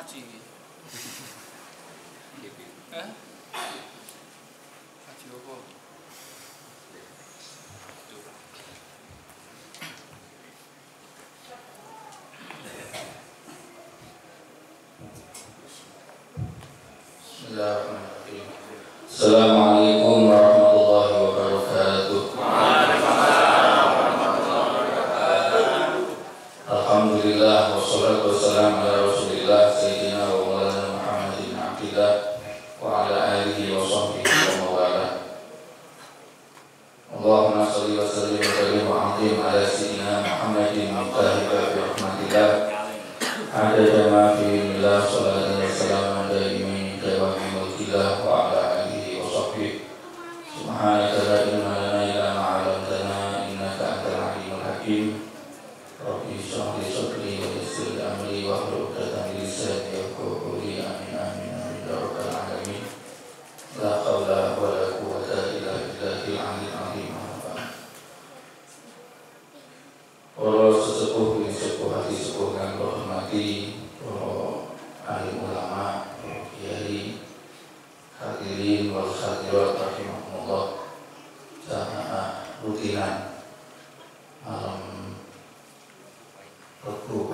ngaji iki. Hah? Ngaji apa? Assalamualaikum warahmatullahi wabarakatuh. Alhamdulillah wassalatu wassalamu ala Rasulillah sayyidina wa maulana Muhammadin abdillah wa ala alihi wa sahbihi wa mawala. Allahumma shalli wa sallim wa barik wa azim ala sayyidina Muhammadin miftahi babi rahmatillah adada ma fi illah salatu wassalamu ala imin dawami mulkillah wa ala subhanaka la ilma lana illa ma 'allamtana innaka antal alimul hakim. Rabbi shrah li sadri wa yassir li amri wahlul 'uqdatam min lisani yafqahu qawli. Amin amin amin ya rabbal alamin. La haula wa la quwwata illa billahil 'aliyyil 'azim. Para sesepuh hati sepuh kang hormati, para ahli ulama, kiai, hadirin wal hadirat rahimahumullah. Jamaah rutinan malam Rebu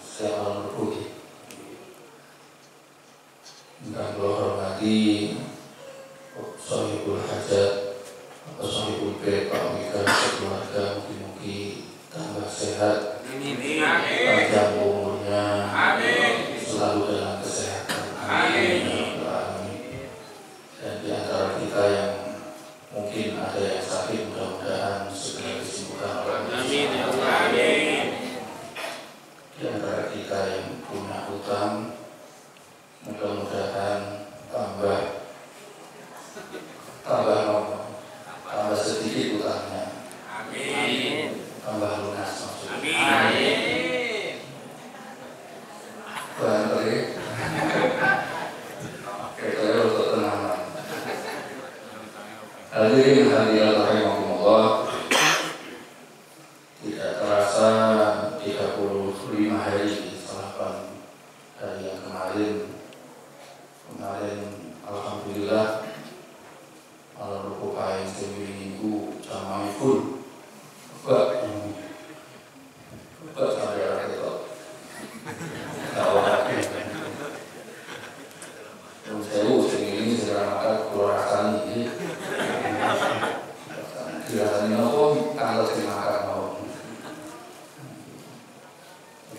saya malam Rebu ingkang kula hormati Sahibul Hajat atau Sahibul Bait Pak Mika keluarga, mugi-mugi tambah sehat, panjang umurnya, selalu dalam kesehatan. Amin. Dan di antara kita yang mungkin ada yang sakit, mudah-mudahan segera disembuhkan oleh Allah. Amin. Di antara kita yang punya hutang, mudah-mudahan tambah sedikit hutangnya. Amin. Tambah lunas maksudnya. Amin. Bantu. Hadirin hadirat rahimahumullah, tidak terasa 35 hari setelah hari yang kemarin alhamdulillah malam Rebu Pahing seminggu jamaah full sampai arah itu sewu ini segera makan keluar rasanya ini rasanya nopo kalau dimakan nopo.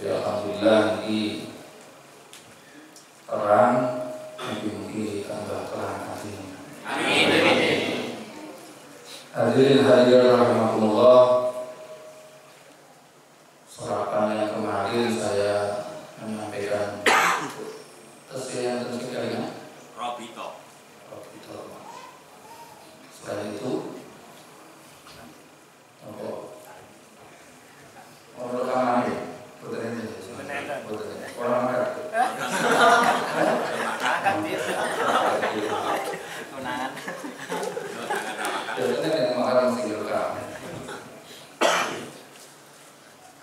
Ya alhamdulillah ini terang, mungkin tambah terang hati. Amin. Hadirin hadirat rahimahumullah, serapan yang kemarin saya menyampaikan yang ketiga Robito. Sekarang itu orang rekaman ya, orang makan.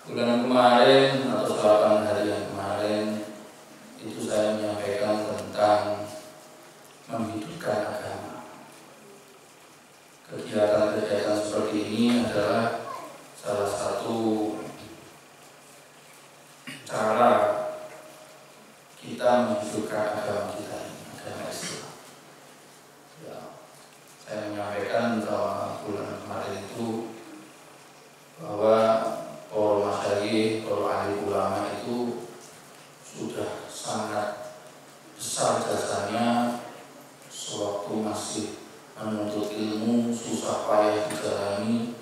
Bulan kemarin atau 8 hari yang kemarin itu saya menyampaikan tentang menghidupkan agama. Kegiatan-kegiatan seperti ini adalah salah satu cara kita menghidupkan agama kita, agama Islam. Ya, saya menyampaikan bahwa bulan kemarin itu bahwa para masyayikh, para ahli ulama itu sudah sangat besar jasanya sewaktu masih menuntut ilmu, susah payah dijalani.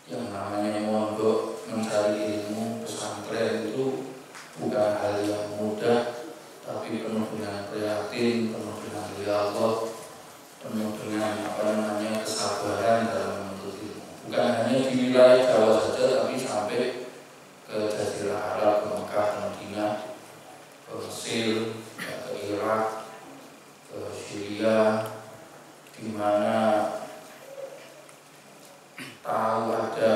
Yang namanya mondok, mencari ilmu, pesantren itu bukan hal yang mudah, tapi penuh dengan prihatin, penuh dengan riyadhah, penuh dengan kesabaran dalam menuntut ilmu. Bukan hanya di wilayah Jawa saja, tapi sampai ke Jazirah Arab, ke Mekah, Madinah, ke Mesir, ke Irak, ke Syria, di mana tahu ada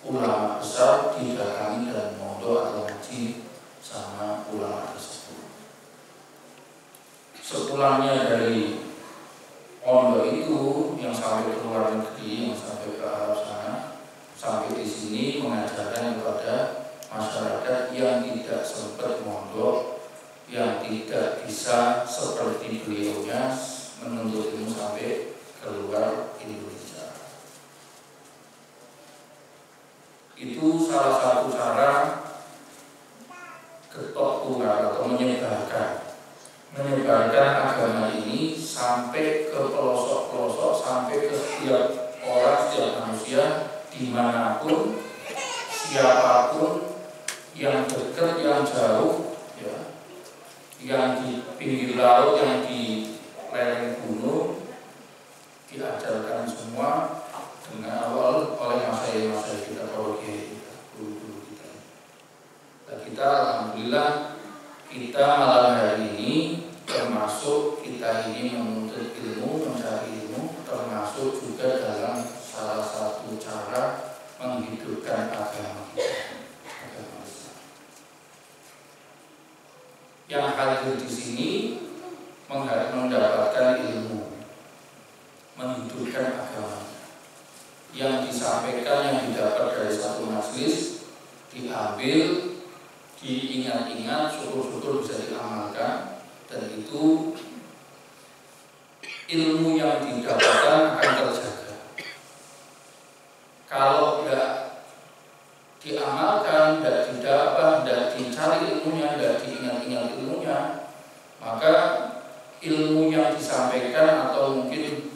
ulama besar didatangi dan mondok atau ngaji sama ulama tersebut. Sepulangnya dari mondok itu yang sampai ke luar negeri, yang sampai ke Arab sana, sampai di sini mengajarkan kepada masyarakat yang tidak sempat mondok, yang tidak bisa seperti beliaunya menuntut ilmu sampai keluar Indonesia. Itu salah satu cara ketok tunggal atau menyebarkan agama ini sampai ke pelosok-pelosok, sampai ke setiap orang, setiap manusia, dimanapun, siapapun, yang dekat, yang jauh, ya, yang di pinggir laut, yang di lereng gunung, diajarkan semua dengan awal oleh masyayikh kita, para kiai kita, guru-guru kita. Dan kita alhamdulillah kita malam hari ini termasuk kita ini menuntut ilmu, mencari ilmu, termasuk juga dalam salah satu cara menghidupkan agama kita, agama Islam. Yang hadir di sini mendapatkan ilmu, menghidupkan agama. Yang disampaikan, yang didapat dari satu majelis, diambil, diingat-ingat, syukur-syukur bisa diamalkan, dan itu ilmu yang didapatkan akan terjaga. Kalau tidak diamalkan, tidak didapat, tidak dicari ilmunya, tidak diingat-ingat ilmunya, maka ilmu yang disampaikan atau mungkin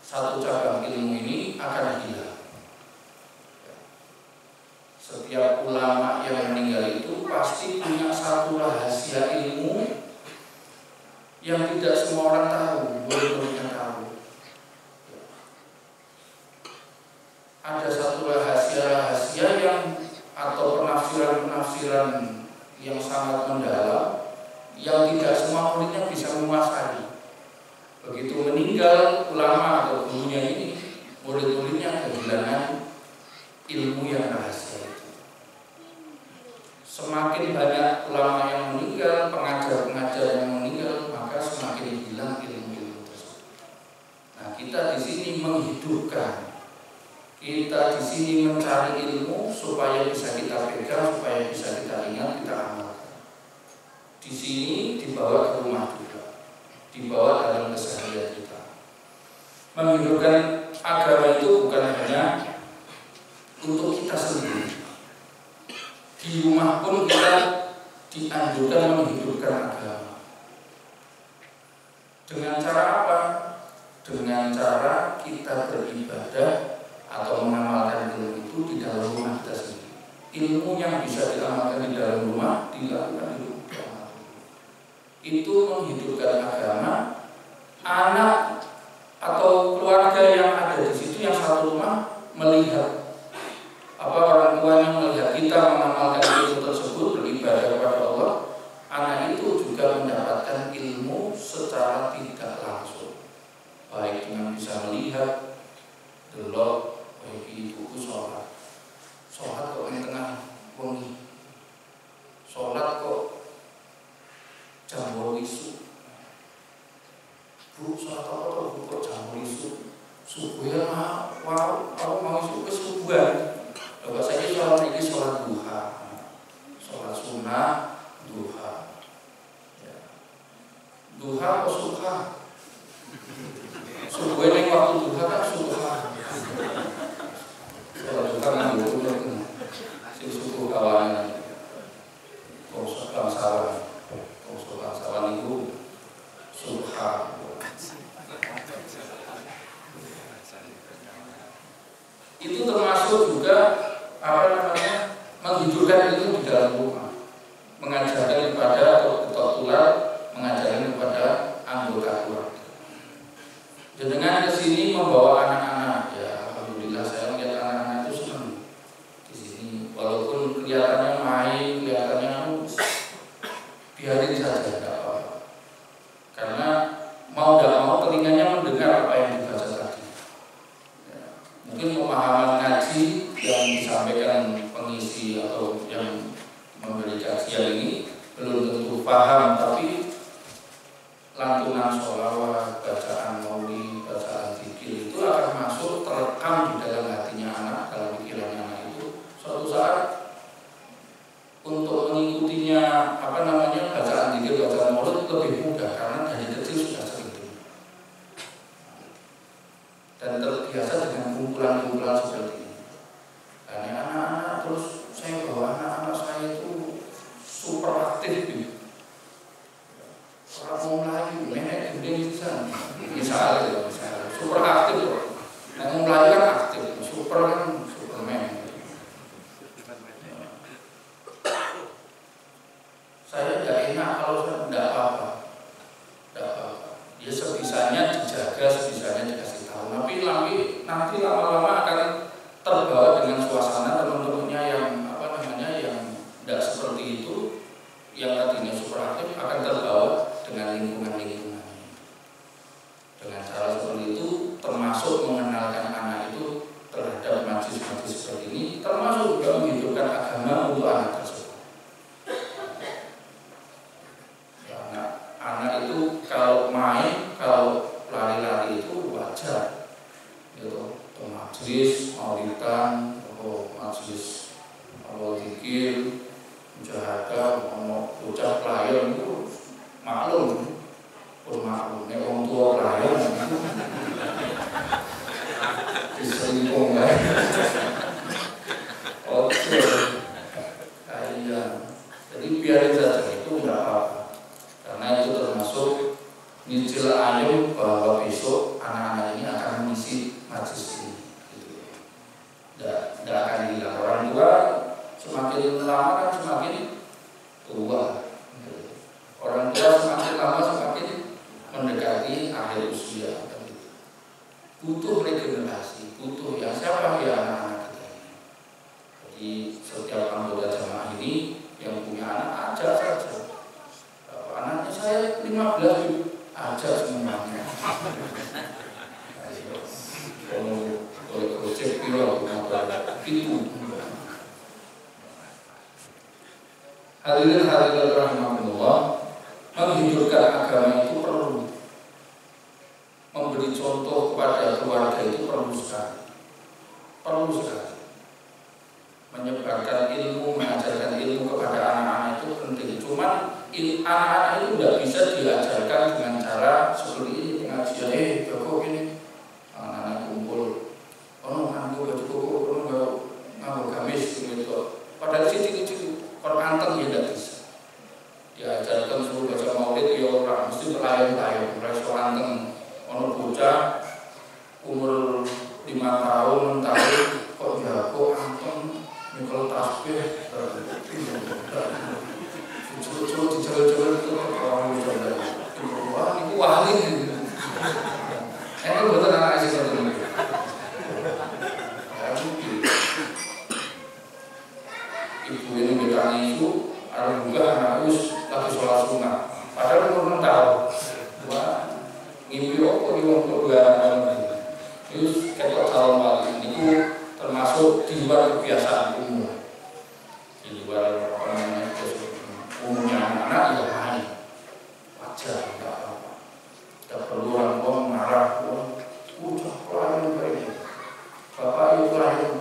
satu cabang ilmu ini akan hilang. Setiap ulama yang meninggal itu pasti punya satu rahasia ilmu yang tidak semua orang tahu, murid-muridnya tahu. Ada satu rahasia-rahasia yang atau penafsiran-penafsiran yang sangat mendalam yang tidak semua muridnya bisa menguasai. Begitu meninggal ulama atau gurunya ini, murid-muridnya kehilangan ilmu yang rahasia itu. Semakin banyak ulama yang meninggal, pengajar-pengajar yang meninggal, maka semakin hilang ilmu-ilmu tersebut. Nah, kita di sini menghidupkan, kita di sini mencari ilmu supaya bisa kita pegang, supaya bisa kita ingat, kita amalkan. Di sini dibawa ke rumah juga, dibawa dalam keseharian kita. Menghidupkan agama itu bukan hanya untuk kita sendiri. Di rumah pun kita dianjurkan menghidupkan agama. Dengan cara apa? Dengan cara kita beribadah atau mengamalkan ilmu itu di dalam rumah kita sendiri. Ilmu yang bisa diamalkan di dalam rumah dilakukan di rumah. Itu menghidupkan agama. Anak atau keluarga yang ada di situ, yang satu rumah, melihat orang tuanya melihat kita mengamalkan ilmu tersebut, beribadah kepada Allah, anak itu juga mendapatkan ilmu secara tidak langsung, baik dengan bisa melihat, delok, baik ibuku sholat kok ini tengah wengi, sholat kok jam 8 isu, bu sholat apa tuh kok jam 8 isu, subuh ya wow, aku mau isu ke subuhan. Coba saya sholat ini sholat duha, sholat sunnah duha, ya. Duha atau suha? Subuh ini waktu duha kan suha. Sholat duha kan dulu si subuh kawanan, bangsawan itu suha. Itu termasuk juga menghidupkan ilmu di dalam rumah, mengajarkan kepada ketua tular, mengajarkan kepada anggota keluarga. Dan dengan kesini membawa anak-anak, ya alhamdulillah saya melihat anak-anak itu senang di sini, walaupun kelihatannya main, kelihatannya biarin saja, tidak apa-apa. Karena mau tidak mau telinganya mendengar apa yang dibaca tadi. Ya, mungkin pemahaman ngaji yang disampaikan ngaji atau yang memberi kajian ini belum tentu paham, tapi lantunan sholawat, bacaan maulid, bacaan zikir itu akan masuk terekam di dalam hatinya anak, dalam pikirannya anak itu. Suatu saat untuk mengikutinya bacaan zikir, bacaan maulid lebih mudah karena dari kecil sudah sering dan terbiasa dengan kumpulan-kumpulan seperti ini. Dan anak-anak terus saya bawa anak-anak saya itu super aktif gitu. Orang mau Melayu, nenek gede bisa, misalnya super aktif loh. Nenek Melayu kan aktif, super kan Superman. Saya tidak enak kalau saya tidak apa-apa. Ya sebisanya dijaga, sebisanya dikasih tahu. Tapi nanti lama-lama akan terbawa dengan suasana teman-temannya yang yang tidak seperti itu, yang tadinya super aktif akan terbawa dengan lingkungan-lingkungan. Dengan cara seperti itu, termasuk mengenalkan anak itu terhadap majlis-majlis seperti ini, termasuk juga menghidupkan agama untuk anak tersebut. Ya, anak itu kalau main, kalau lari-lari itu wajar. Gitu, majlis, maulidan, majlis zikir, mujahadah, bocah pelayan itu maklum, nek wong tua pelayan diselingkuh kan. Oke, kalian. Jadi biarin saja itu enggak apa-apa. Karena itu termasuk nyicil alim bahwa besok anak-anak ini akan mengisi majlis ini. Tidak akan hilang. Orang tua semakin lama kan semakin tua. Orang tua semakin lama semakin mendekati akhir usia. Butuh regenerasi, butuh yang siapa ya anak-anak kita ini. Jadi setiap anggota jamaah ini yang punya anak ajak saja. Anaknya saya 15 ajak semuanya. Kalau cek piro itu. Hadirin rahimahullah, menghidupkan agama itu perlu. Memberi contoh kepada keluarga itu perlu sekali. Menyebarkan ilmu, mengajarkan ilmu kepada anak-anak itu penting. Cuman anak-anak itu tidak bisa diajarkan dengan cara seperti ini, pengajian kok ini anak-anak kumpul nganggo baju koko, nganggo gamis gitu. Padahal cici-cici Quran ya tidak bisa. Diajarkan suruh baca maulid ya orang mesti pelayan-pelayan, mulai soanteng ono bocah umur 5 tahun, 6 tahun kok jago anteng nyekel tasbih lucu-lucu dijalan-jalan itu orang muda wah ini wali ini betul anak sih betul ibu ini bertanya itu ada juga anak us lagi sholat sunnah padahal umur 6 tahun wah ngimpi apa di waktu 2 tahun itu ketok calon wali ini termasuk di luar kebiasaan umum, di luar umumnya anak-anak ya main wajar, tidak apa-apa, tidak perlu orang tua marah, udah pelayan baik, bapak itu lahir,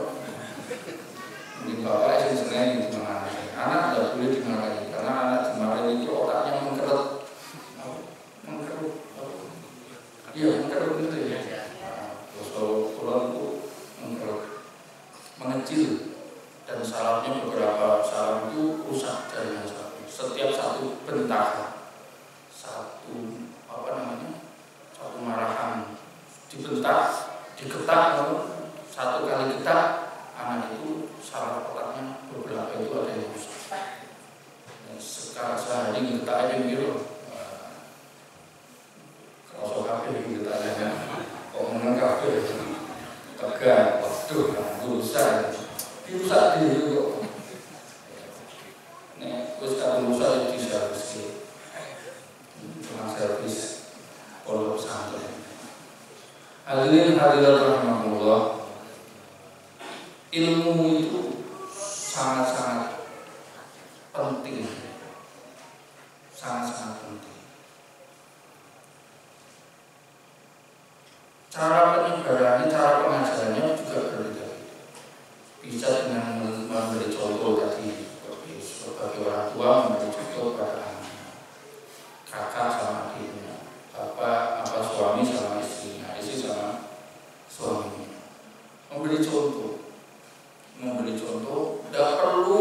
ini bapak yang senang dimarahi, anak tidak boleh dimarahi, karena anak dimarahi itu otaknya mengkerut, iya mengkerut itu ya. Mengecil dan salahnya beberapa salah itu rusak dari yang satu. Setiap satu bentakan, satu marahan dibentak, diketak, satu kali ketak anak itu salah otaknya beberapa itu ada yang rusak. Dan sekarang sehari kita aja gitu, kalau kafe kita aja, kok menang kafe, tegak. Waduh, dosa diri kok. Nek wis kadung dosa iki servis. Cuma servis pondok pesantren. Hadirin hadirat rahimahullah. Ilmu itu sangat-sangat penting, sangat-sangat penting. Cara penyebarannya, cara pengajarannya juga berbeda. Bisa dengan memberi contoh tadi, sebagai orang tua memberi contoh pada anaknya, kakak sama adiknya, bapak apa suami sama istrinya, istri sama suaminya. Memberi contoh, tidak perlu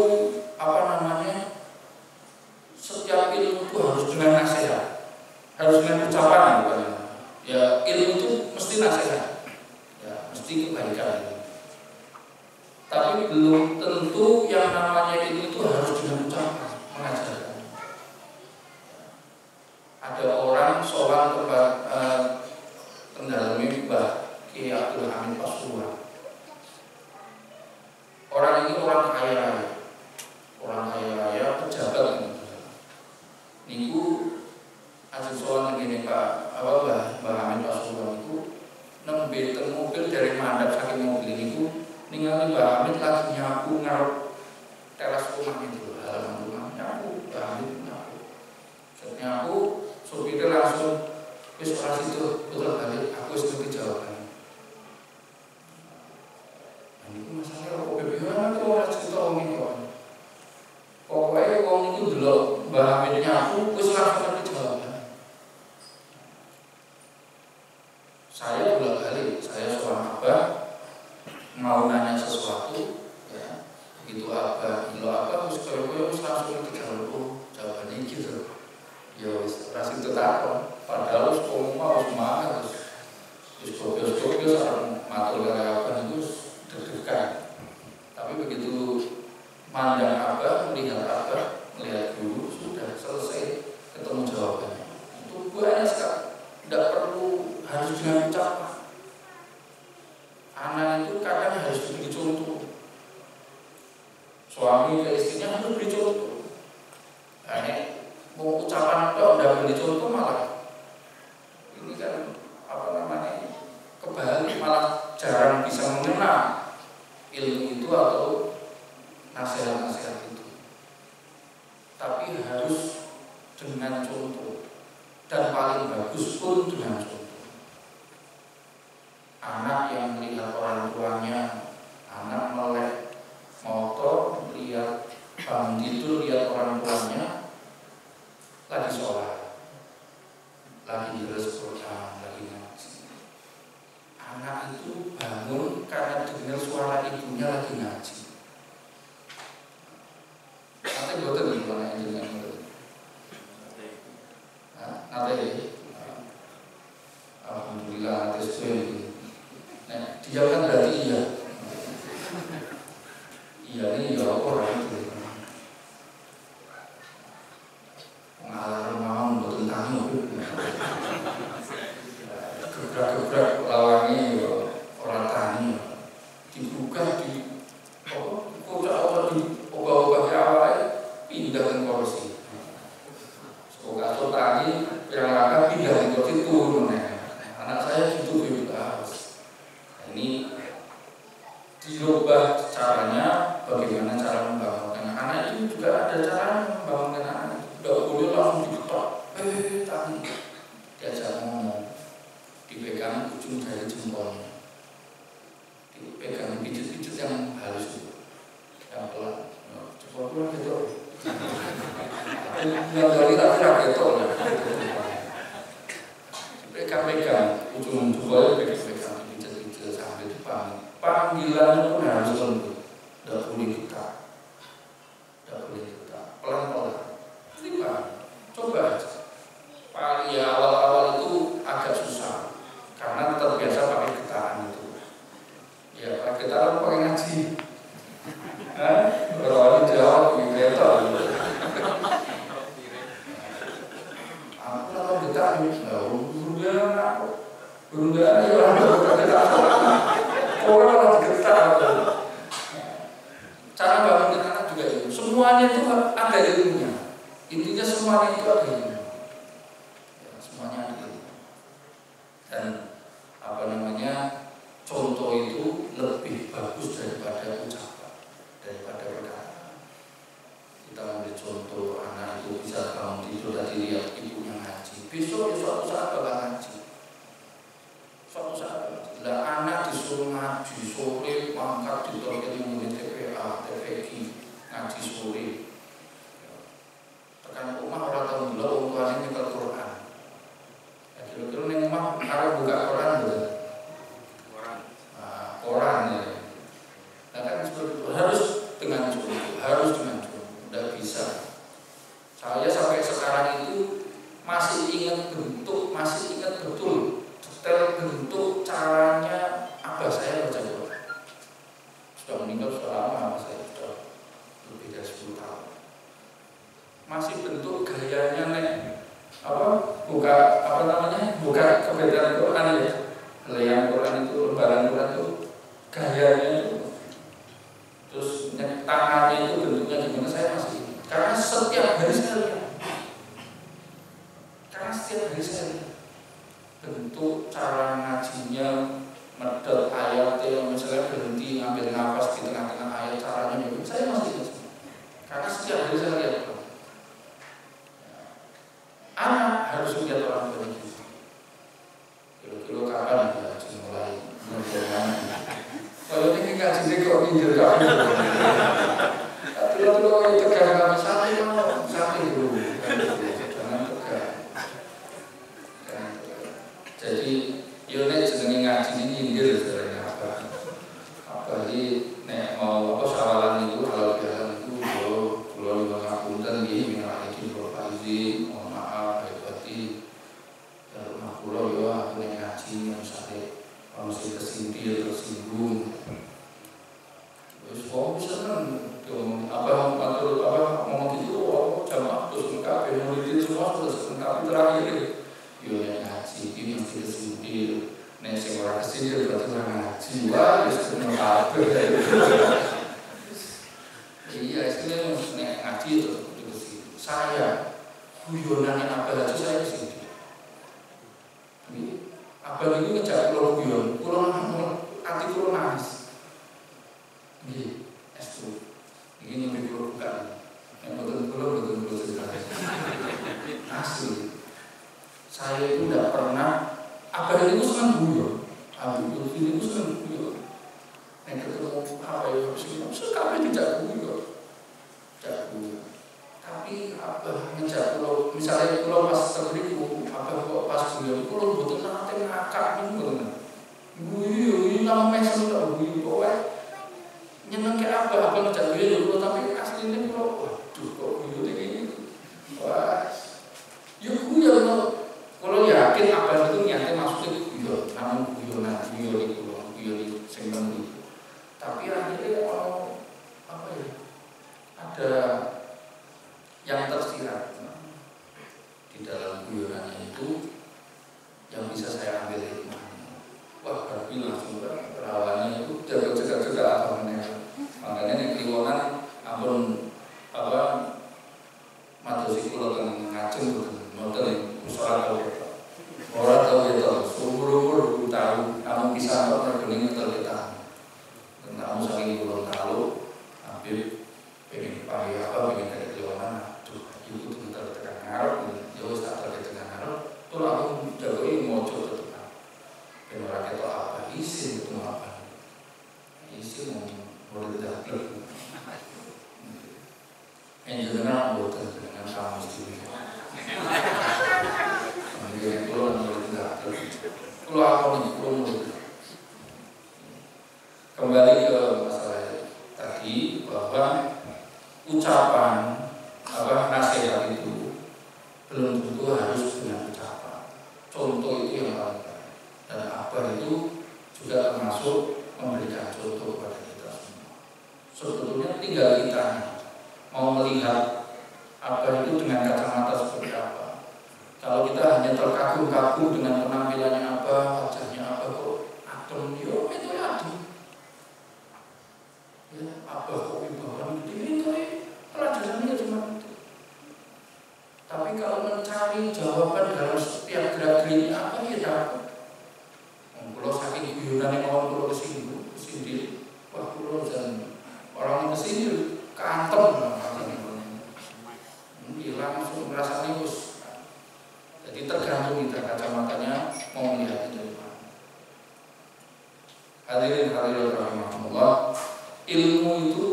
setiap ilmu itu harus dengan nasihat, harus dengan ucapan, bukan? Ya ilmu itu mesti nasihat, ya mesti kebaikan. Tapi belum tentu yang namanya ilmu itu harus dengan ucapan, mengajarkan. Ada orang seorang tempat mendalami Mbah Kiai Abdul Hamid Pasuruan. Orang ini orang kaya raya, pejabat. Niku asal soal begini Pak, Mbah Hamid Pasuruan itu nembe teng mobil dari mandap saking mobil niku ningali Mbah Hamid lagi nyapu ngarep teras rumah itu, halaman rumah nyapu, Mbah Hamid nyapu. Nyapu, sopirnya langsung wis ora situ, putar balik, aku wis ngerti jawabannya. Niku masalah kok bagaimana kok ora cerita wong iki. Pokoknya wong itu delok Mbah Hamid nyapu wis langsung ngerti jawaban. Saya bolak-balik, saya seorang abah mau nanya sesuatu, ya begitu abah wis koyo wis langsung ngerti jawabannya gitu. Ya wis ora situ takon, padahal wis ngomong semangat wis gobios sareng matur karo abah itu deg-degan. Tapi begitu mandang abah, melihat guru, sudah selesai ketemu jawabannya. Itu banyak sekali, tidak perlu harus dengan ucapan. Anak itu kadang harus diberi contoh. Suami ke istrinya harus beri contoh. Nah, mau ucapan itu udah beri contoh malah ini kan kebalik, malah jarang bisa mengenal ilmu itu atau nasihat-nasihat itu. Tapi harus dengan contoh, dan paling bagus pun dengan contoh. Anak yang melihat orang tuanya, anak melek motor, lihat bangun tidur, lihat orang tuanya lagi sholat, lagi terus Quran, lagi ngaji. Anak itu bangun karena dengar suara ibunya lagi ngaji. Nanti boten gimana ini dengan nanti alhamdulillah nanti sesuai. Nah, dia kan berarti iya ini ya orang itu pengalaman mau boten tanggung gebrak lawangi orang tani dibuka di kocak di obah-obah awal pindah ke kursi. Semoga tani yang akan pindah ke kursi turun. Anak saya gitu bebas. Ini dirubah caranya, bagaimana cara membangunkan anak itu juga ada cara membangunkan anak. Tidak boleh langsung diketok. Tani diajak ngomong, dipegang ujung dari jempolnya, dipegang pijit-pijit yang halus, yang pelan. Coba pulang gitu. Yang dari tapi rakyat pegang ujung jempolnya pegang pijit-pijit sampai dipanggil. Panggilannya pun harus lembut, tidak boleh kita, pelan-pelan. Coba aja. Paling awal-awal itu agak susah karena terbiasa pakai getaran itu. Ya pakai getaran pakai ngaji. Orang jawab gitu. Aku kalau getaran berundang ya orang getaran. Cara bangun anak juga itu. Semuanya itu ada ilmunya. Intinya semuanya itu ada ilmunya. Semuanya ada ilmu. Dan contoh itu lebih bagus daripada ucapan, daripada perkataan. masih bentuk gayanya nek buka buka kebenaran Quran ya, helaian Quran itu, lembaran Quran itu gayanya itu, terus tangannya itu bentuknya gimana saya masih, karena setiap hari saya lihat, bentuk cara ngajinya, medot ayatnya, misalnya berhenti ngambil nafas di tengah-tengah ayat, caranya itu saya masih ingat, karena setiap hari saya lihat. Anak harus lihat orang tua gitu. Kilo-kilo kapan ya mulai mengajarkan. Kalau ini ngaji kok pinggir kami. Kilo-kilo itu tegang kami sampai dulu. Jangan tegang. Jadi nek jenenge ngaji ini nyindir sebenarnya apa ini nek mau sawalan itu halal bihalal itu kalau ngapunten nggih minal aidin wal faizin. Pulau ya, aku ngaji misalnya masih kesindir, tersinggung. Terus bisa kan, ngomong gitu, jamaah terus lengkap, murid semua terus lengkap terakhir. Yo ngaji ini masih kesindir, nek sing ora kesindir berarti ora ngaji. Wah, wis lengkap. Iya, istilahnya nek ngaji itu saya guyonane apa aja saya kesindir. Abang itu ngejak pulau guyon, hati pulau nangis. Ini es ini lebih pulau bukan. Yang betul cerita. Asli. Saya itu tidak pernah. Abang itu senang guyon. Abang itu senang guyon. Yang ketemu apa ya? Sekali tidak guyon. Tapi abang ngejak pulau, misalnya pulau pas terliku, abang kok pas guyon pulau betul nanti ngakak ini betul. Guyon nama mesem tak guyon kowe. Nyeneng ke abang ngejak guyon pulau tapi aslinya pulau, waduh kok guyon ini. Wah, yuk guyon kalau yakin abang itu nyata maksudnya guyon, namun guyon itu seneng itu. Tapi akhirnya apa ya? Ada yang tersirat di dalam guyonannya itu yang bisa saya ambil hikmahnya. Wah, berarti langsung perawannya itu jaga makanya yang kliwonan ampun madosi kulo teng ngajeng model usaha orang tahu gitu umur tahu kamu bisa apa bergening terlihat tentang saking kulo tahu hampir pengen pakai pengen kliwonan itu tekan ngarep, jauh tak tekan ngarep, tuh aku jauhi mojo tekan. Penora ketok apa isin itu apa? Isin mau berdebat. Enjengan bukan dengan kamu sendiri. Mungkin pulau berdebat. Pulau apa nih? Pulau kembali ke masalah tadi bahwa ucapan nasihat itu belum tentu harus dengan ucapan. Contoh itu yang paling baik. Dan apa itu juga termasuk memberikan contoh kepada kita semua. Sebetulnya tinggal kita mau melihat apa itu dengan kacamata seperti apa. Kalau kita hanya terkagum-kagum dengan penampilannya apa, wajahnya apa, kok adem, yo itu adem. Ya, apa kok wibawa itu pelajarannya cuma itu. Tapi kalau mencari jawaban dalam setiap gerak-geriknya apa ya dapat. Kalau saking guyonan yang mau pulau kesini, wah pulau dan orang kesini keantem, hilang langsung merasanya bos. Jadi tergantung kita kacamatanya mau melihat itu dari mana. Hadirin rahimahumullah, ilmu itu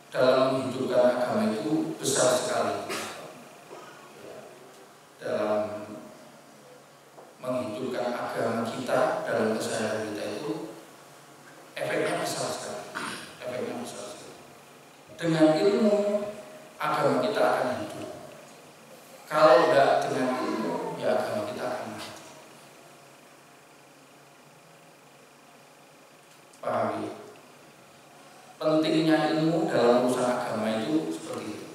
dalam menghidupkan agama itu besar sekali. Dalam menghidupkan agama kita dalam keseharian kita itu efeknya besar sekali. Dengan ilmu agama kita akan hidup. Kalau tidak dengan ilmu, ya agama kita akan mati. Pahami? Pentingnya ilmu dalam urusan agama itu seperti itu.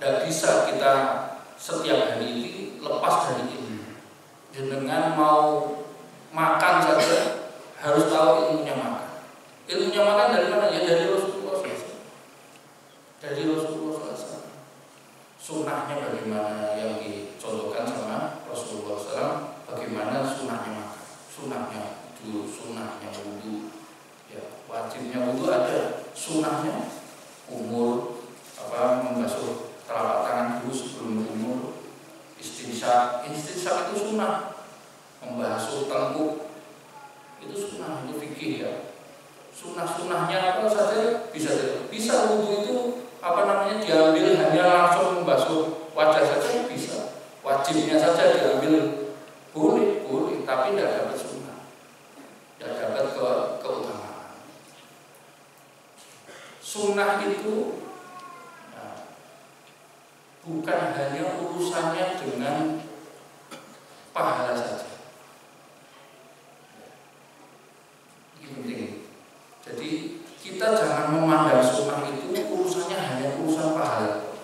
Tidak bisa kita setiap hari ini lepas dari ilmu. Dengan mau makan saja harus tahu ilmunya makan. Ilmunya makan dari mana? Ya dari Rasulullah SAW. Dari Rasulullah SAW. Sunnahnya bagaimana yang dicontohkan sama Rasulullah SAW. Bagaimana sunnahnya makan? Sunnahnya itu, sunnahnya wudhu. Ya, wajibnya wudhu ada. Sunnahnya umur, membasuh telapak tangan dulu sebelum umur. Istinsyak itu sunnah. Membasuh tengkuk itu sunnah, itu fikih ya. Sunnah-sunnahnya apa saja bisa wudhu itu diambil hanya langsung membasuh wajah saja bisa. Wajibnya saja diambil boleh, tapi tidak dapat sunnah, tidak dapat keutamaan. Sunnah itu bukan hanya urusannya dengan pahala saja. Ini penting. Jadi kita jangan memandang sunnah itu urusannya hanya urusan pahala.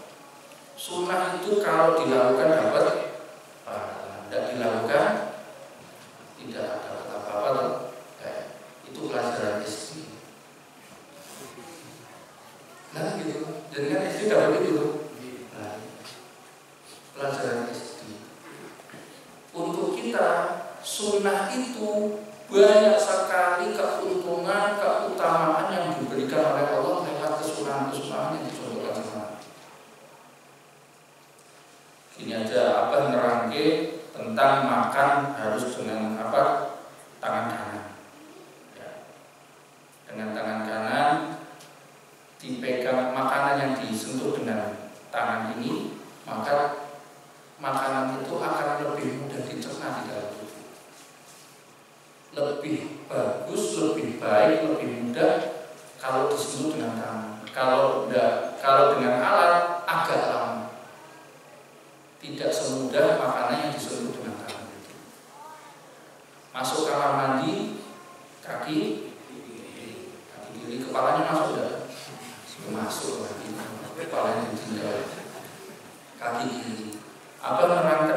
Sunnah itu kalau dilakukan dapat pahala, tidak dilakukan tidak dapat apa-apa. Itu pelajaran SD. Nah gitu. Jadi kan SD dapat itu. Pelajaran SD. Untuk kita sunnah itu banyak sekali keuntungan, keutamaan yang diberikan oleh Allah lewat kesunahan-kesunahan yang dicontohkan sama. Ini aja nerangke tentang makan harus dengan tangan kanan. Ya. Dengan tangan kanan dipegang makanan yang disentuh dengan tangan ini, maka makanan itu akan lebih mudah dicerna di dalam tubuh. Lebih bagus, lebih baik, lebih mudah kalau disentuh dengan tangan. Kalau dengan alat agak lama. Tidak semudah makanan yang disentuh dengan tangan itu. Masuk kamar mandi, kaki kiri, kepalanya masuk enggak? Masuk lagi. Kepalanya ditinggal. Kaki kiri. Abang pernah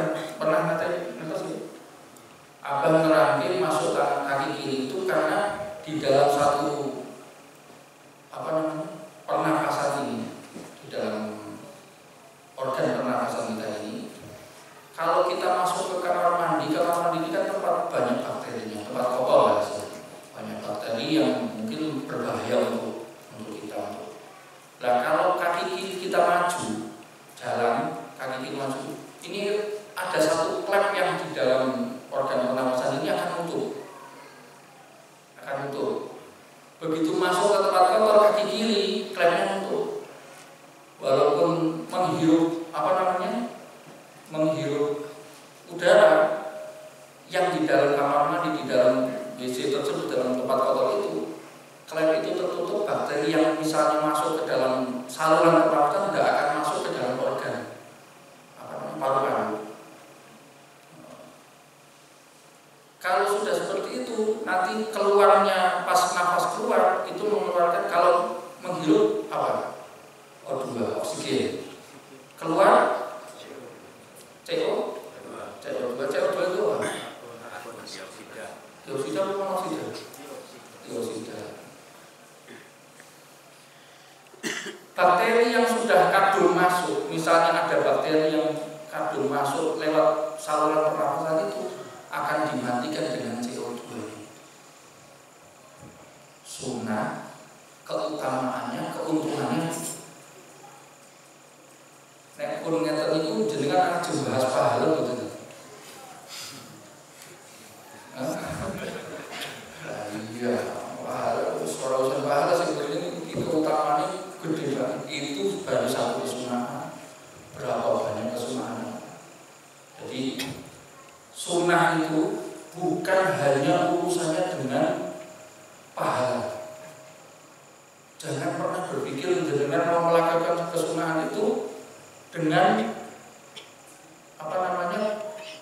nerangke masuk kaki kiri itu karena di dalam satu pernafasan ini, di dalam organ pernafasan kita ini, kalau kita masuk ke kamar mandi ini kan tempat banyak bakterinya, tempat kotor lah, banyak bakteri yang mungkin berbahaya untuk kita. Nah kalau kaki kiri kita maju jalan, kaki kiri maju, ini ada satu klep yang di dalam organ pernafasan ini akan nutup. Begitu masuk ke tempat kotor kaki kiri, klepnya nutup. Walaupun menghirup udara yang di dalam kamar mandi, di dalam WC tersebut, dalam tempat kotor itu, klep itu tertutup. Bakteri yang misalnya masuk ke dalam saluran pernafasan tidak akan masuk ke dalam organ paru-paru. Kalau sudah seperti itu, nanti keluarnya pas nafas keluar itu mengeluarkan, kalau menghirup O2, oksigen. Keluar CO2 itu apa? Dioksida atau monoksida? Dioksida. Bakteri yang sudah kadung masuk, misalnya ada bakteri yang kadung masuk lewat saluran pernafasan itu, akan dimatikan dengan CO2. Sunnah, keutamaannya, keuntungannya. Nek pun ngeten niku jenengan aja bahas pahala betul. Iya, pahala urusan pahala sebenarnya itu utamanya gede banget. Itu baru satu kesunahan. Berapa banyak kesunahan. Jadi sunnah itu bukan hanya urusannya dengan pahala. Jangan pernah berpikir dengan mau melakukan kesunahan itu dengan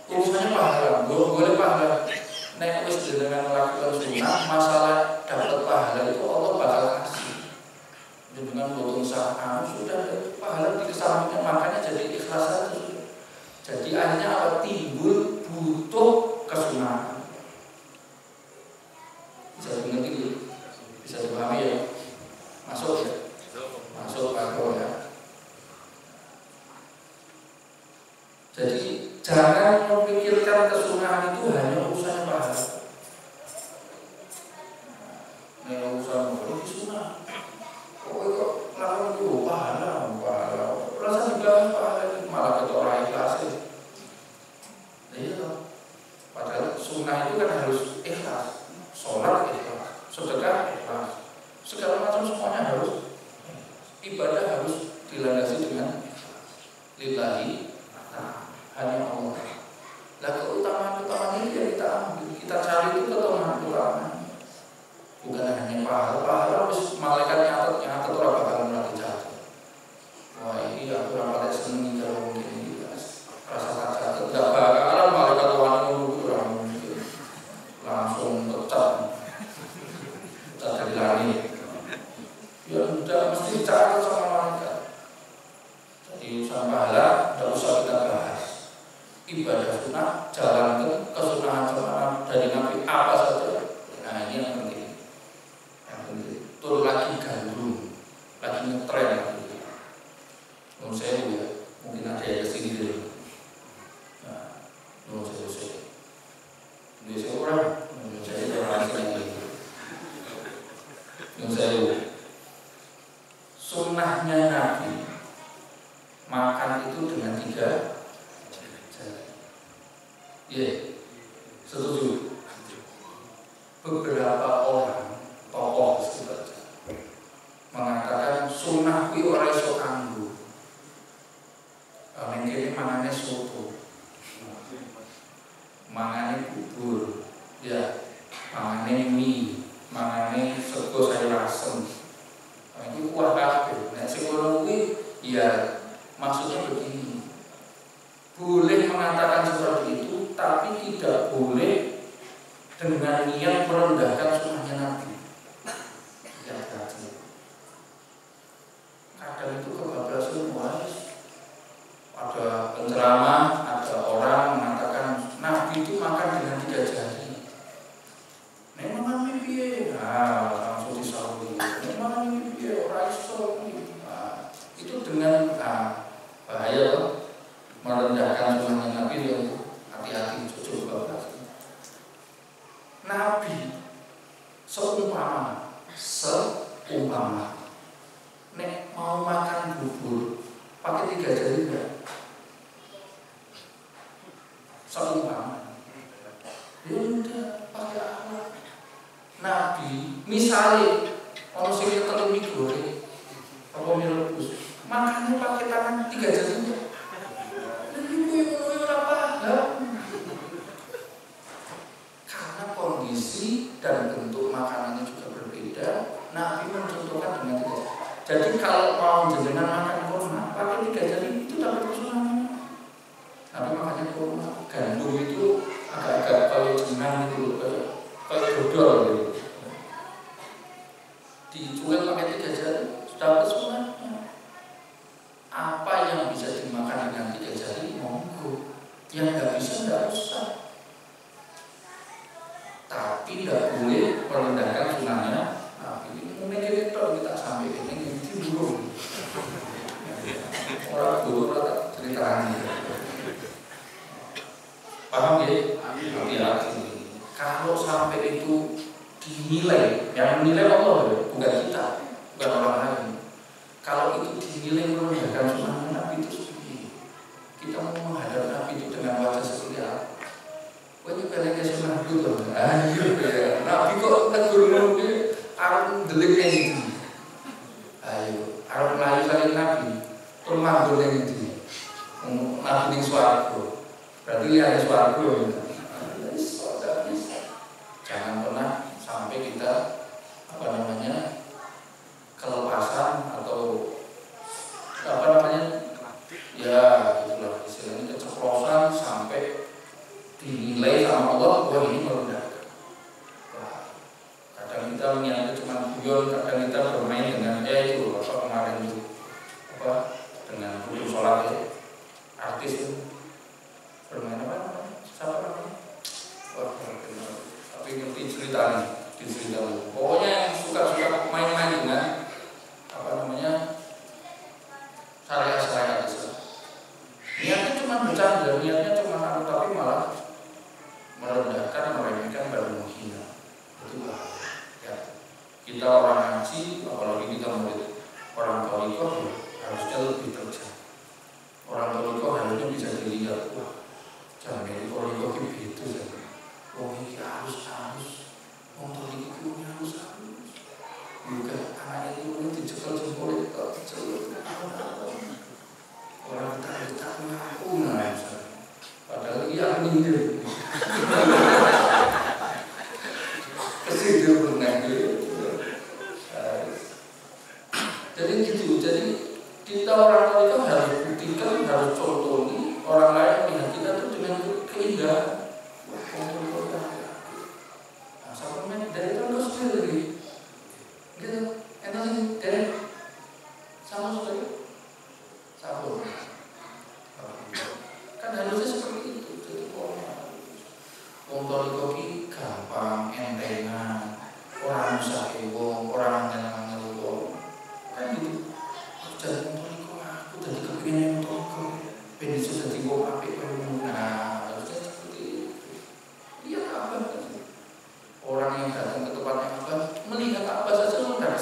urusannya pahala. Boleh pahala. Nek wis dengan melakukan sunnah, masalah dapat pahala itu Allah bakal kasih. dengan boten sah sudah pahala dikesampingkan, makanya jadi ikhlas itu. Jadi akhirnya apa? Timbul butuh kesunahan. Bisa mengerti, bisa dipahami ya? Masuk ya? Masuk akal ya. Jadi jangan memikirkan kesunahan itu hanya urusan pahala. Urusan apa? Sunah. Kok lakukan itu pahala. Rasa juga pahala malah kata orang ikhlas. Iya. Padahal sunnah itu kan harus ikhlas. Sholat ikhlas, sedekah ikhlas, segala macam semuanya harus. Ibadah harus dilandasi dengan lillahi, hanya Allah. Lah keutamaan ini yang kita ambil, kita cari itu keutamaan. Bukan hanya pahala malaikat nyatet orang bakal mati jatuh. Wah ini aku rapat seneng kalau mungkin ini rasa catat tidak bakalan malaikat wanita orang mungkin langsung pecat dari langit. Ya udah mesti dicatat sama malaikat. Jadi urusan pahala tidak usah kita bahas. Ibadah sunnah jalankan kesunahan dari Nabi apa saja. Nah ini yang penting. Tur lagi gandrung, lagi ngetren lagi. Menurut saya ya, mungkin ada yang kesini dulu. Nah, menurut saya. Menurut saya orang sini. Menurut saya, sunnahnya Nabi makan itu dengan 3 jari. Iya, setuju. Beberapa orang tokoh mengatakan sunnah kuwi ora iso kanggo. Mengene mangane soto. Mangane bubur. Ya, mangane mie, mangane sego sayur asem. Iki kuah kabeh. Nek sing ngono kuwi ya maksudnya begini. Boleh mengatakan seperti itu, tapi tidak boleh dengan niat merendahkan sunnahnya Nabi. Kadang itu kebablasan ada penceramah, ada orang mengatakan Nabi itu makan dengan 3 jari. Memang Nabi piye? Langsung disawi. Memang Nabi piye? Ora iso. Itu dengan bahaya loh. Merendahkan sunnahnya Nabi itu hati-hati coba bablasan. Nabi seumpama nek mau makan bubur pakai 3 jari enggak? Seumpama. Ya udah pakai alat. Nabi misalnya ono sing nyetel mie goreng apa mie rebus, makannya pakai tangan 3 jari enggak? Karena kondisi dan bentuk makanannya juga berbeda, Nabi mencontohkan dengan 3 jari. Jadi kalau mau jenengan makan kurma, pakai 3 jari itu dapat kesunahan. Tapi makanya kurma gandum itu agak-agak kalau jenengan itu kayak dodol gitu. Diculik pakai 3 jari sudah kesunahannya. Apa yang bisa dimakan dengan 3 jari monggo, yang nggak bisa nggak usah. Tapi nggak boleh merendahkan sunnahnya. Mungkin kita sampai ini dulu. Orang dulu cerita paham ya? Hati-hati. Kalau sampai itu dinilai, yang menilai Allah bukan kita, bukan orang lain. Kalau itu dinilai merendahkan sunnah Nabi itu seperti kita mau menghadap Nabi itu dengan wajah seperti apa? Wajah peleknya sunnah dulu. Nabi kok tegur ngomong arep ndelik iki. Ayo, arep mlayu kali Nabi, tur manggon ning ndi? Nabi ning swarga. Berarti lihat swarga. Jangan pernah sampai kita kelepasan atau ya gitulah istilahnya keceplosan sampai dinilai sama Allah bahwa ini merendahkan. Kadang kita niatnya cuma guyon, kadang kita bermain dengan itu cuma bercanda, niatnya cuma tapi malah merendahkan, meremehkan, baru menghina. Itu bahaya. Ya. Kita orang ngaji, apalagi kita murid orang thariqah, harusnya lebih terjang. Orang thariqah harusnya bisa dilihat, wah, jangan ini thariqah itu saja. Oh ini harus, orang thariqah ini harus. Bukan anaknya itu dicekal jempol itu, orang tak ngaku padahal dia mindir. Kesidir benar jadi gitu. Jadi kita orang tua itu harus buktikan, harus contohi orang lain melihat kita itu dengan keindahan. Nah, sampai dari itu harus sendiri gitu, enak sih dari sama sekali sama kan harusnya seperti itu. Jadi orang kopi gampang, entengan, orang usah wong, orang angel wong kan gitu. Jadi aku tadi kepingin untuk pengen sudah timbul api nah harusnya seperti itu. Lihat apa orang yang datang ke tempat yang apa melihat apa saja sudah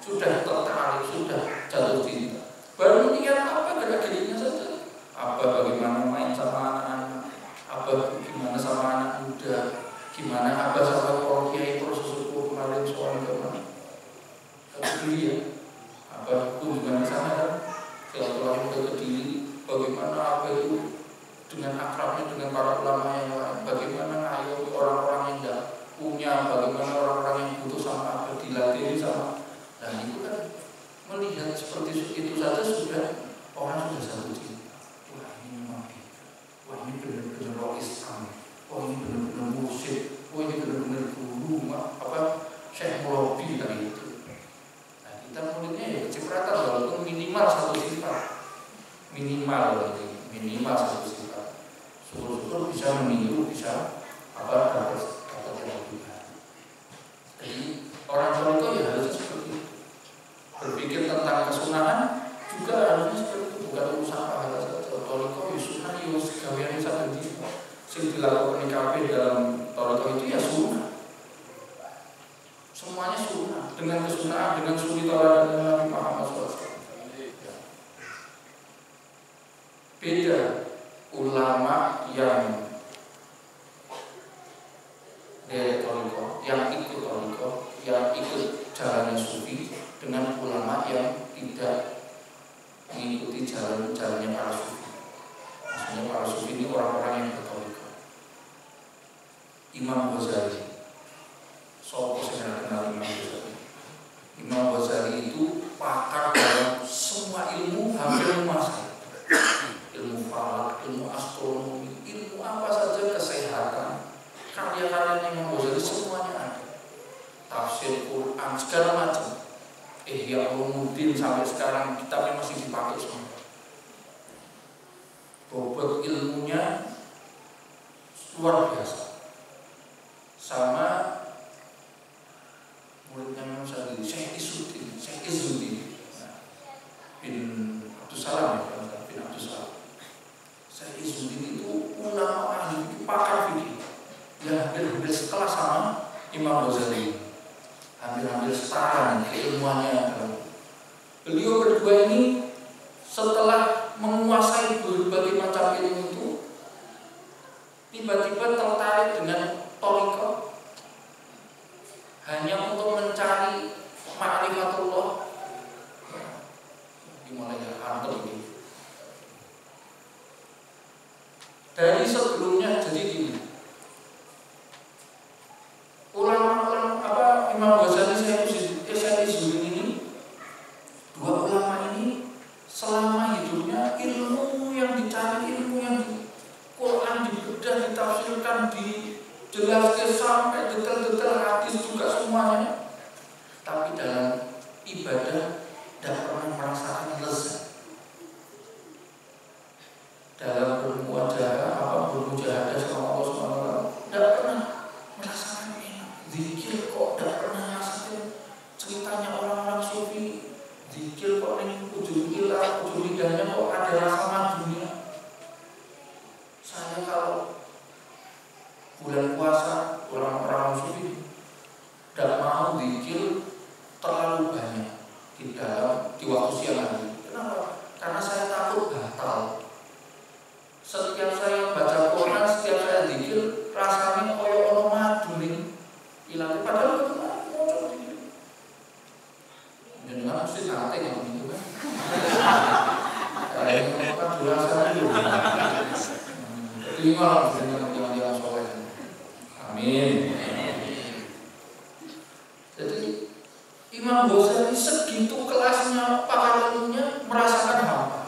sudah tertarik, sudah jatuh cinta. Baru melihat apa gerak-geriknya saja, apa bagaimana main sama anak-anak, apa gimana sama anak muda, gimana apa sama orang kiai proses kemarin soal kemana Kediri ya, apa kunjungan di sana kan, silaturahmi ke Kediri, bagaimana apa itu dengan akrabnya dengan para ulama yang lain, bagaimana ngayomi orang-orang yang tidak punya, bagaimana orang-orang yang butuh sama apa dilatih sama. Nah itu kan melihat seperti itu saja sudah orang sudah satu cinta. Wah ini memang beda. Wah ini benar-benar roh Islam. Wah ini benar-benar mursyid. Wah ini benar-benar guru apa Syekh Murabi tadi itu. Nah kita muridnya ya kecipratan walaupun minimal satu sifat. Minimal satu sifat. Syukur-syukur bisa meniru, bisa apa dapat yang lebih baik. Jadi orang tua itu ya harusnya seperti itu. Berpikir tentang kesunahan juga harusnya seperti itu, bukan urusan pahala saja. Toriko sunnah itu gawean satu di sing dilakukan IKP dalam toriko itu ya sunnah. Semuanya sunnah dengan kesunahan, dengan suri teladan Nabi Muhammad SAW. Beda ulama yang dari toriko, yang ikut toriko, yang ikut jalannya sufi, dengan ulama yang tidak mengikuti jalannya para sufi. Maksudnya para sufi ini orang-orang yang bertoriko. Imam Ghazali, sopo saya kenal Imam Ghazali. Imam Ghazali itu pakar dalam semua ilmu, hampir menguasai. Ilmu falak, ilmu astronomi, ilmu apa saja, kesehatan. Karya-karyanya Imam Ghazali semuanya ada. Tafsir Quran segala macam. Ya Ulumuddin sampai sekarang kitabnya masih dipakai semua. Bobot ilmunya luar biasa. Sama muridnya Imam Ghazali, Syekh Izzuddin bin Abdus Salam ya, bin Abdus Salam. Syekh Izzuddin itu ulama ahli pakar fikih. Ya hampir sekelas sama Imam Ghazali. Hampir setara keilmuannya. Beliau berdua ini setelah menguasai berbagai macam ilmu itu, tiba-tiba tertarik dengan thariqah hanya untuk mencari ma'rifatullah. Dimulai antar ini. Dari sebelumnya jadi gini. Ulama-ulama apa Imam Ghazali Syekh Izzuddin ini, dua ulama ini selama hidupnya ilmu yang dicari, ilmu yang di Quran dibedah, ditafsirkan, dijelaskan sampai detail-detail hadis juga semuanya. Tapi dalam ibadah tidak pernah merasakan lezat. Dalam bermujahadah sama Allah SWT tidak pernah merasakan zikir kok tidak pernah merasakan ceritanya orang-orang sufi. Zikir kok ini ujung lidahnya kok ada rasa madunya. Terima dengan yang soleh. Amin. Jadi Imam Ghazali segitu kelasnya pakar ilmunya merasakan hampa.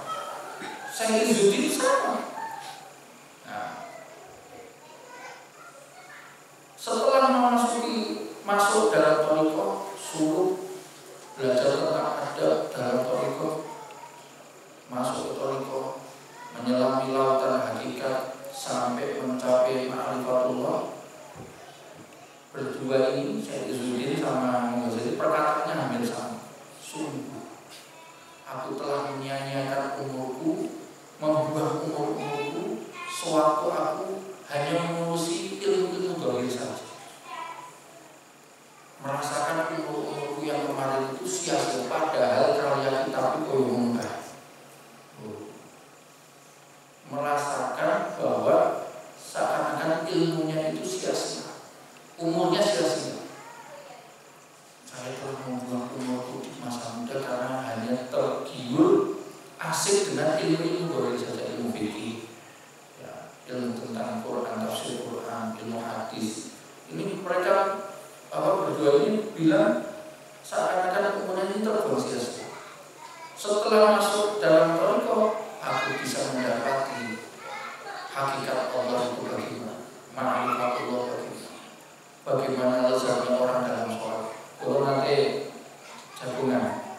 Saya Izzuddin sama. Nah, setelah masuk dalam thariqah, suruh belajar tentang adab dalam thariqah, masuk ke thariqah, menyelami lautan hakikat sampai mencapai ma'rifatullah. Berdua ini saya Izzuddin sama Ghazali perkataannya hampir sama. Sungguh aku telah menyia-nyiakan umurku, membuang umurku sewaktu aku hanya mengurusi ilmu gaib saja. Merasakan umurku yang kemarin itu sia-sia, padahal karya kitab itu mengungkap. Merasakan bahwa seakan-akan ilmunya itu sia-sia, umurnya sia-sia. Saya telah membuang umurku di masa muda karena hanya tergiur asik dengan ilmu-ilmu gaib saja, ilmu fikih, ya, ilmu tentang Quran, tafsir Quran, ilmu hadis. Ini mereka berdua ini bilang seakan-akan umurnya ini terbuang sia-sia. Setelah masuk dalam thariqah, aku bisa mendapati hakikat Allah itu bagaimana, ma'rifatullah bagaimana lezatnya orang dalam sholat. Kalau nanti jagungan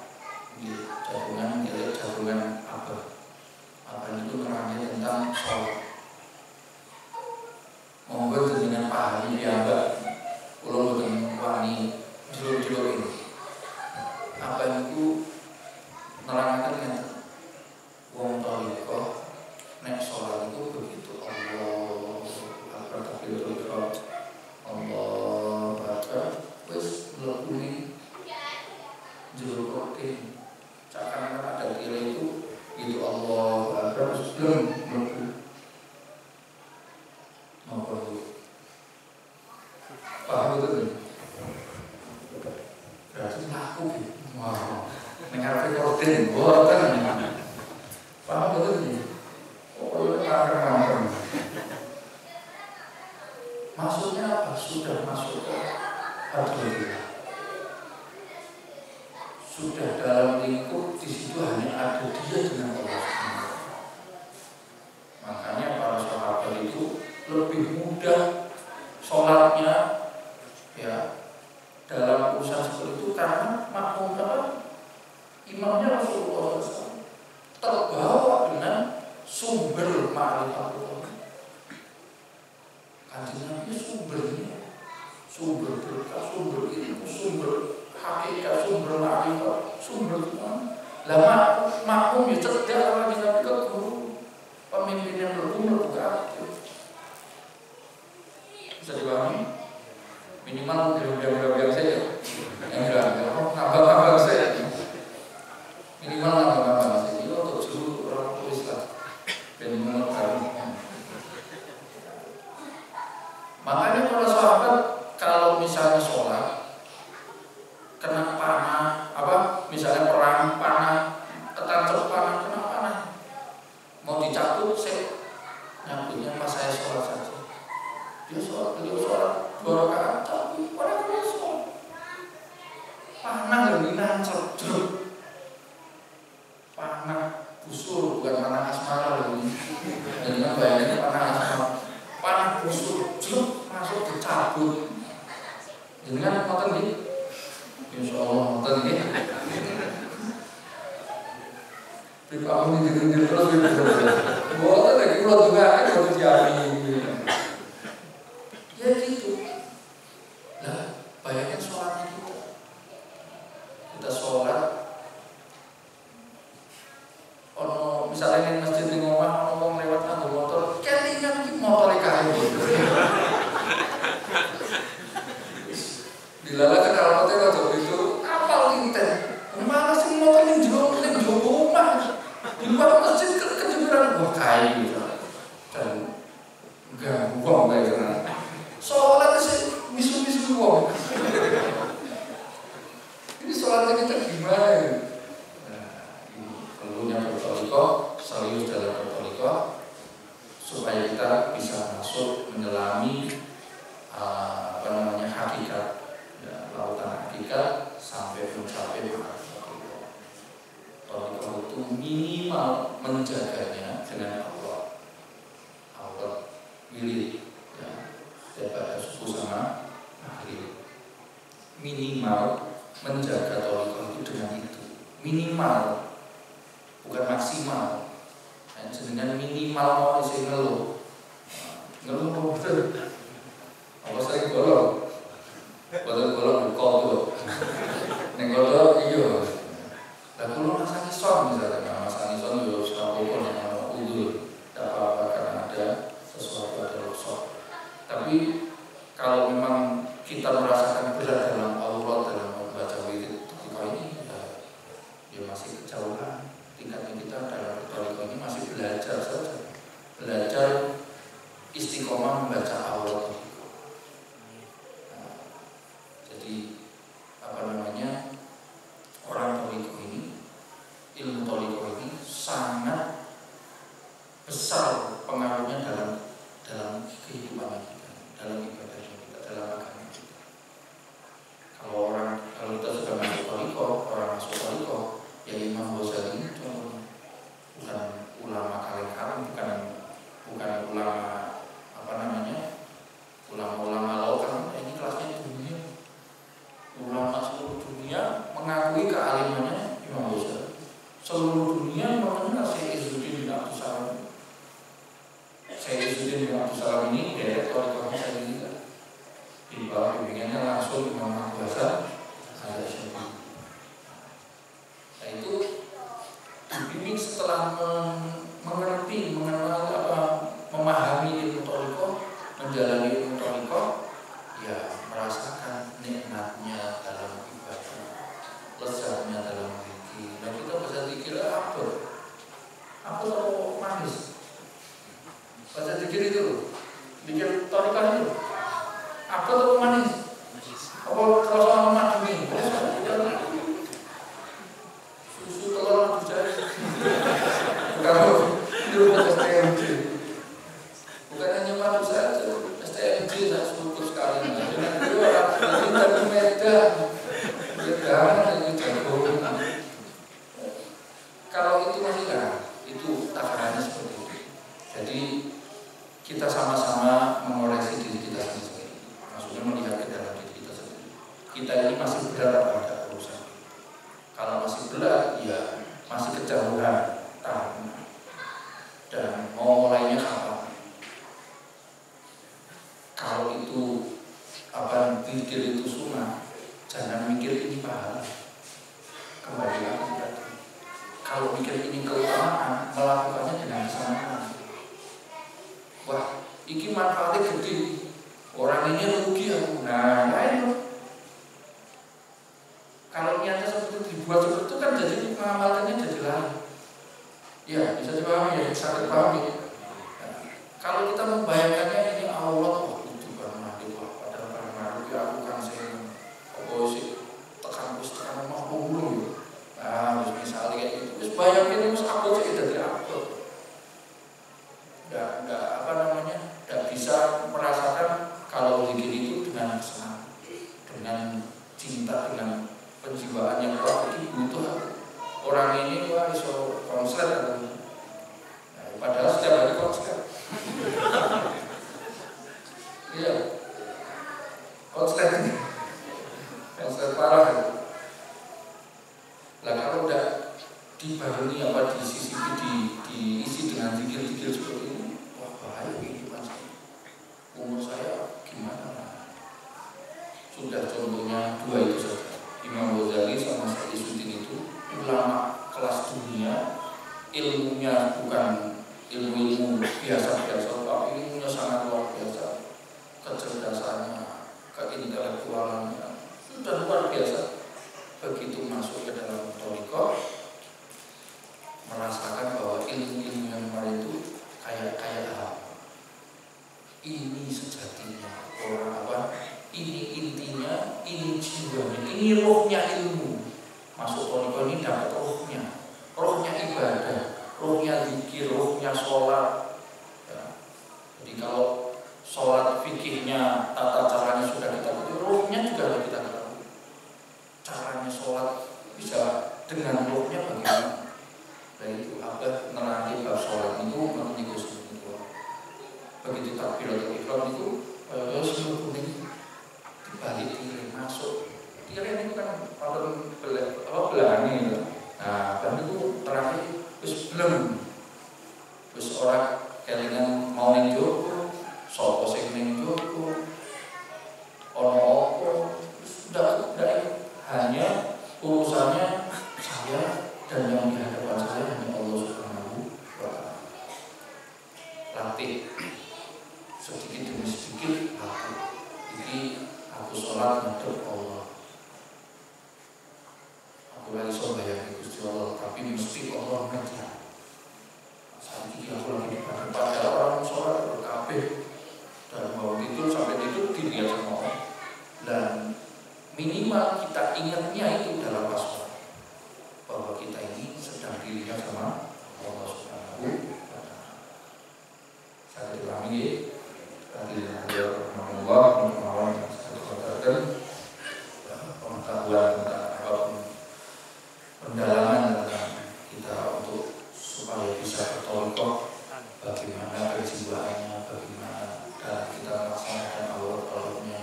apa itu nerangnya tentang sholat. Monggo dengan pahami ya Mbak, kalau dengan wani jujur ini apa itu nerangkan dengan wong thariqah nek sholat itu begitu Allah akbar takbiratul Allah akbar wis mlebune jero kote cakan ada kira itu gitu Allah akbar sebelum mlebu apa itu paham itu berarti laku wow dengar recording boten paham betul. Maksudnya apa? Sudah masuk ke Alhamdulillah. Sudah dalam lingkup di situ hanya ada dia dengan Allah. Makanya para sahabat itu lebih mudah sholatnya ya dalam urusan seperti itu karena makmum imamnya Rasulullah SAW terbawa dengan sumber ma'rifatullah. Kanjeng Nabi sumbernya, sumber berkah, sumber ilmu, sumber hakikat, sumber ma'rifat, sumber iman. Lah makmum ya cerdas orang Nabi ke guru, pemimpin yang berumur bukan. Bisa dipahami? Minimal biar saja. Nambah saja. Minimal nambah saja. Ini untuk juru orang tulis lah. Minimal kami. Makanya para sahabat kalau misalnya sholat kena panah, misalnya perang panah, ketancap panah, kena panah, mau dicatut, saya nyambutnya pas saya sholat saja. Beliau sholat 2 rakaat, tapi pada beliau sholat panah lebih nancap, panah busur, bukan panah asmara ini. Dengan bayangnya panah asmara, panah busur, masuk dicabut. Dengan ngoten nggih. Insyaallah ngoten nggih. Dipahami diri terus gitu. Boten lagi kula juga kan diari. Ya gitu. Lah, bayangin sholatnya kita sholat. Ono misalnya di masjid di ngomong ngomong lewat nganggo motor, kelingan iki motor kae. Dilala ke kalpote kok itu apal linten. Mana sih motor ning jero omah. Di luar masjid kejemuran wah kae gitu. Dan enggak wong kae kan. Sholat sih misu-misu wong. Ini sholatnya kita gimana? Perlunya berthariqah, serius dalam berthariqah supaya kita bisa minimal menjaganya dengan Allah wirid ya, daripada subuh sama maghrib. Minimal menjaga thariqah itu dengan itu, minimal, bukan maksimal. Dengan minimal mau isi ngeluh betul. Apa sering golong di kol tuh, neng golong iyo. Dan kalau masang ison misalnya, masang ison juga suka pokok dengan udur, tidak apa-apa karena ada sesuatu, ada rosok. Tapi kalau memang kita merasakan berat dalam aurat, dalam membaca wirid thariqah ini, ya masih kejauhan. Tingkatnya kita dalam thariqah ini masih belajar saja, belajar istiqomah membaca aurat. Jadi orang thariqah ini, ilmu thariqah ini sangat besar pengaruhnya dalam kehidupan kita, dalam ibadah kita, dalam agama kita. Kalau kita sudah masuk thariqah, orang masuk thariqah, ya Imam Ghazali itu bukan ulama kaleng-kaleng, bukan ulama ulama lokal. Ini kelasnya dunia, ulama seluruh dunia mengakui kealimannya Imam Ghazali. Seluruh dunia mengenal Syekh Izzuddin bin Abdus Salam. Syekh Izzuddin bin Abdus Salam ini dari thariqahnya saya juga di bawah bimbingannya langsung Imam Abu Hasan Al-Asy'ari. Nah itu dibimbing setelah mengerti, memahami ilmu thariqah, menjalani ilmu thariqah, ya merasakan nikmatnya dalam ibadah, lezatnya dalam zikir. Dan kita bisa zikir apa atau manis. Baca zikir itu, zikir thariqah itu, apa atau manis? Apa kalau sama madu susu telur madu jahe? Kalau di rumah STMJ, bukan hanya madu saja, STMJ saya syukur sekali. Dengan dua kita di Medan, dan jagung. Kalau itu masih itu takarannya seperti itu. Jadi kita sama-sama mengoreksi diri kita sendiri. Maksudnya melihat ke dalam diri kita sendiri. Kita ini masih berat pada urusan. Kalau masih berat, ya masih kejauhan. Dan mau mulainya kapan? Kalau itu pikir itu sunnah, jangan mikir ini pahala. Kembali lagi tadi. Kalau mikir ini keutamaan, melakukannya dengan kesamaan. Wah, ini manfaatnya gede. Orang ini rugi aku. Nah, itu. Kalau niatnya seperti itu, dibuat seperti itu kan jadi mengamalkannya jadi lain. Ya, bisa dipahami ya, bisa dipahami. Nah, kalau kita membayangkannya ini Allah, itu pernah padahal aku kan saya tekan mau belum. Nah, misalnya kayak gitu, terus bayangin terus aku sih dari apa? Nggak bisa merasakan kalau zikir itu dengan senang, dengan cinta, dengan penjiwaan yang kuat. Itu butuh orang ini iso konslet. Padahal setiap hari konslet. Iya, konslet ini, konslet parah. Lah kalau udah dibarengi diisi dengan zikir-zikir seperti ini, wah bahaya kehidupan saya. Umur saya gimana? Sudah contohnya dua itu saja. Imam Ghazali sama Syekh Izzuddin itu ulama kelas dunia, ilmunya bukan ilmu biasa-biasa, tapi ilmunya sangat luar biasa. Kecerdasannya, keintelektualannya sudah luar biasa. Begitu masuk ke dalam thariqah, merasakan bahwa ilmu-ilmu yang kemarin itu kayak apa? Ini sejatinya orang ini intinya, ini jiwanya, ini rohnya ilmu. Masuk thariqah ini dapat rohnya ibadah, rohnya zikir, rohnya sholat. Ya. Jadi kalau sholat fikihnya, tata caranya sudah kita ketahui, rohnya juga sudah kita ketahui. Caranya sholat bisa dengan rohnya bagaimana? Nah nerangi bab sholat itu menurut Gusti itu. Begitu takbiratul ihram itu seluruh kuning dibalik kiri masuk. Kiri itu kan paling belakangnya itu. Nah, dan itu terakhir terus belum terus orang kelingan mau ning joko, sapa sing ning joko, ono apa, sudah hanya urusannya saya dan yang di hadapan saya hanya Allah Subhanahu wa Ta'ala. Latih sedikit demi sedikit latih. Jadi aku sholat ngadep Allah. Aku lagi bayang Gusti Allah, tapi mesti Allah ngelihat. Saat ini aku lagi pada orang sholat berkabeh dan mau tidur sampai tidur dilihat sama Allah. Dan minimal kita ingatnya itu dalam pas bahwa kita ini sedang dilihat sama Allah Subhanahu wa Ta'ala. Saya ulangi, Alhamdulillah, mohon saya pengetahuan tentang pendalaman tentang kita untuk supaya bisa bertolak bagaimana kejiwaannya, bagaimana dalam kita melaksanakan awal-awalnya.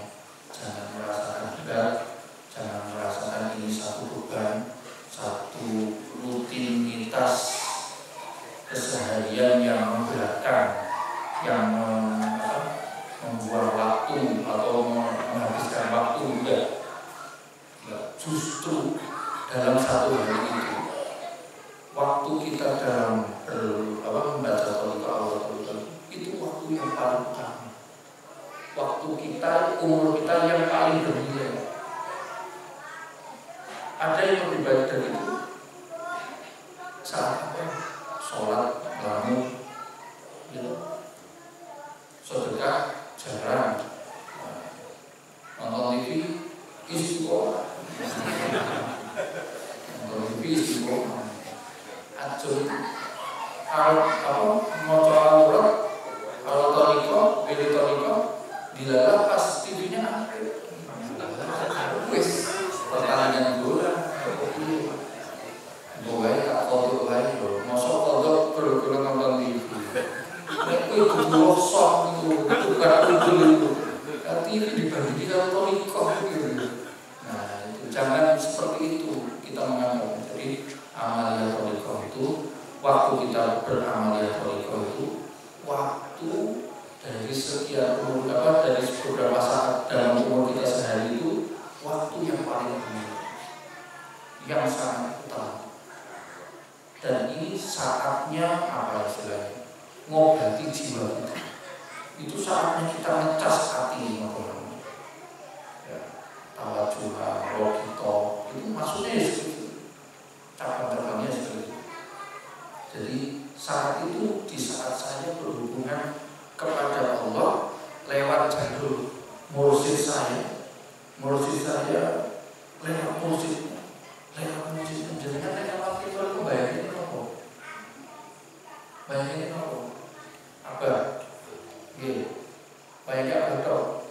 Jangan merasakan berat, jangan merasakan ini satu beban, satu rutinitas keseharian yang memberatkan, yang membuang waktu atau menghabiskan waktu. Enggak, justru dalam satu hari itu waktu kita dalam membaca Allah itu waktu yang paling utama, waktu kita, umur kita yang paling bernilai. Ada yang lebih baik dari itu saat sholat ngelamun gitu, sedekah jarang, nonton TV istiqomah, nonton TV istiqomah, acun moco al-Quran, kalau toriko, pilih toriko, dilalah pas TV-nya aktif, wis pertanyaan gula, boleh tak kodok lain loh, masuk kodok berguna nonton TV. Itu gosok itu, bukan udul itu. TV dibandingkan toriko gitu. Nah, itu jangan seperti itu kita menganggap. Jadi amalia toriko itu, waktu kita beramaliyah toriko itu, waktu dari sekian umur dari beberapa saat dalam umur kita sehari itu, waktu yang paling penting, yang sangat utama. Dan ini saatnya apa istilahnya? Ngobati jiwa kita. Itu saatnya kita ngecas hati ngobrol. Ya, tawajuha, logito, itu maksudnya seperti cabang-cabangnya seperti itu. Jadi saat itu di saat saya berhubungan kepada Allah lewat jalur mursyid saya lewat mursyid jenengan lewat itu bayangin apa? Bayangin apa? Apa? Iya. Bayangin apa dong?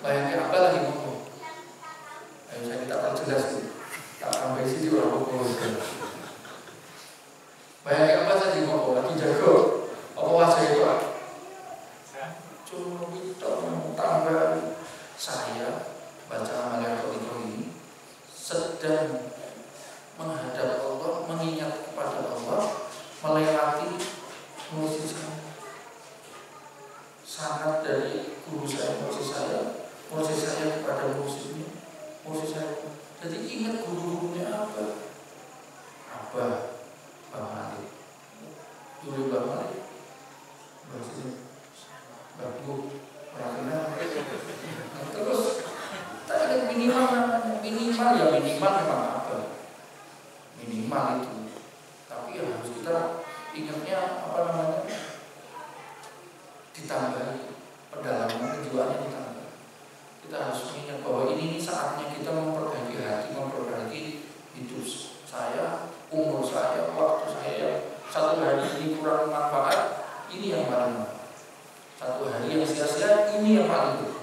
Bayangin apa lagi ngomong? Ayo saya minta perjelas tuh. Tak sampai sini orang ngomong. Bayangin apa saja ngomong? Lagi jago. Apa wajah itu? Cuma kita tambah saya baca amalan ini sedang menghadap Allah, mengingat kepada Allah, melewati musik sangat dari guru saya, musik saya kepada musiknya, musik saya. Jadi ingat guru-gurunya apa? Bang Malik, dulu Bang Malik, bagus, pernah. Terus kita minimal memang apa? Minimal itu. Tapi harus kita ingatnya ditambah pendalaman kejiwaannya ditambah. Kita harus mengingat bahwa ini saatnya kita memperbaiki hati, memperbaiki hidup saya, umur saya, waktu saya. Satu hari ini kurang manfaat, ini yang paling manfaat. Satu hari yang sia-sia, ini yang paling itu.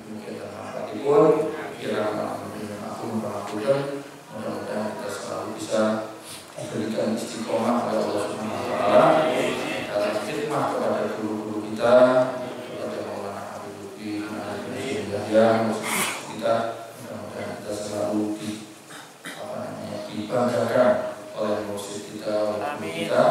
Mungkin pun kira aku melakukan, mudah-mudahan kita selalu bisa diberikan istiqomah oleh Allah Subhanahu wa taala dalam khidmah kepada guru-guru kita, kepada Maulana Habibuddin yang kita, mudah-mudahan kita selalu dibanggakan oleh mursyid kita, oleh guru kita,